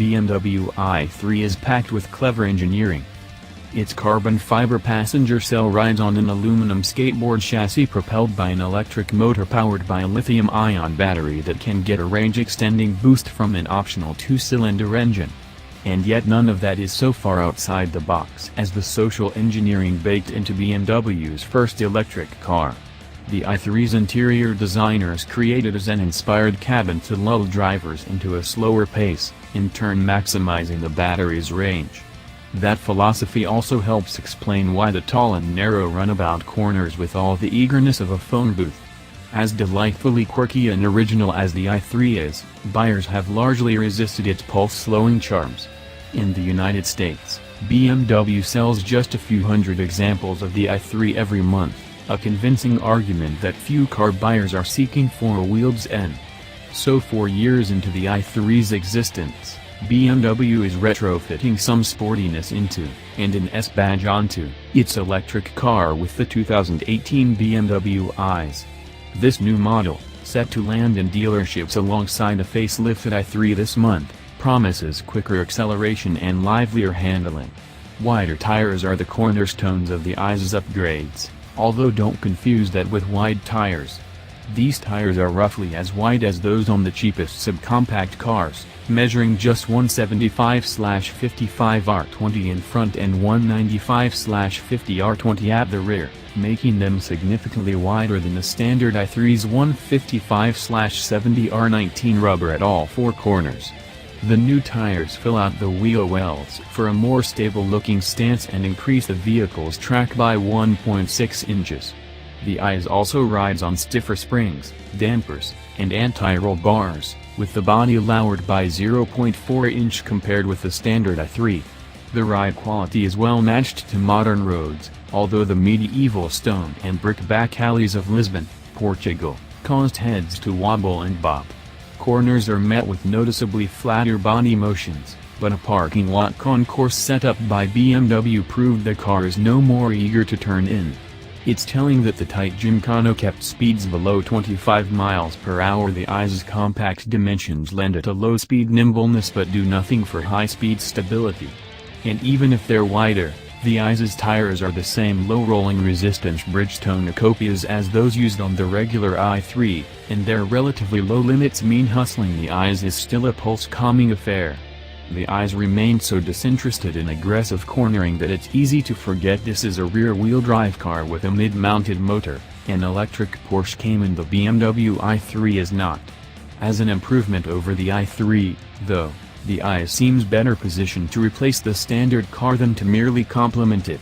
BMW i3 is packed with clever engineering. Its carbon fiber passenger cell rides on an aluminum skateboard chassis propelled by an electric motor powered by a lithium-ion battery that can get a range-extending boost from an optional 2-cylinder engine. And yet none of that is so far outside the box as the social engineering baked into BMW's first electric car. The i3's interior designers created a Zen-inspired cabin to lull drivers into a slower pace, in turn maximizing the battery's range. That philosophy also helps explain why the tall and narrow runabout corners with all the eagerness of a phone booth. As delightfully quirky and original as the i3 is, buyers have largely resisted its pulse-slowing charms. In the United States, BMW sells just a few hundred examples of the i3 every month, a convincing argument that few car buyers are seeking for a wheel's end. So 4 years into the i3's existence, BMW is retrofitting some sportiness into, and an S badge onto, its electric car with the 2018 BMW i3s. This new model, set to land in dealerships alongside a facelifted i3 this month, promises quicker acceleration and livelier handling. Wider tires are the cornerstones of the i3's upgrades, although don't confuse that with wide tires. These tires are roughly as wide as those on the cheapest subcompact cars, measuring just 175/55 in front and 195/50 at the rear, making them significantly wider than the standard i3's 155/70 rubber at all four corners. The new tires fill out the wheel wells for a more stable-looking stance and increase the vehicle's track by 1.6 inches. The i3 also rides on stiffer springs, dampers, and anti-roll bars, with the body lowered by 0.4 inch compared with the standard i3. The ride quality is well matched to modern roads, although the medieval stone and brick back alleys of Lisbon, Portugal, caused heads to wobble and bob. Corners are met with noticeably flatter body motions, but a parking lot concourse set up by BMW proved the car is no more eager to turn in. It's telling that the tight Gymkhana kept speeds below 25 miles per hour. The i3's compact dimensions lend it a low-speed nimbleness but do nothing for high-speed stability. And even if they're wider, the i3's tires are the same low-rolling resistance Bridgestone copias as those used on the regular i3, and their relatively low limits mean hustling the i3 is still a pulse-calming affair. The i3 remain so disinterested in aggressive cornering that it's easy to forget this is a rear-wheel drive car with a mid-mounted motor. An electric Porsche Cayman. The BMW i3 is not. As an improvement over the i3, though, the i3 seems better positioned to replace the standard car than to merely complement it.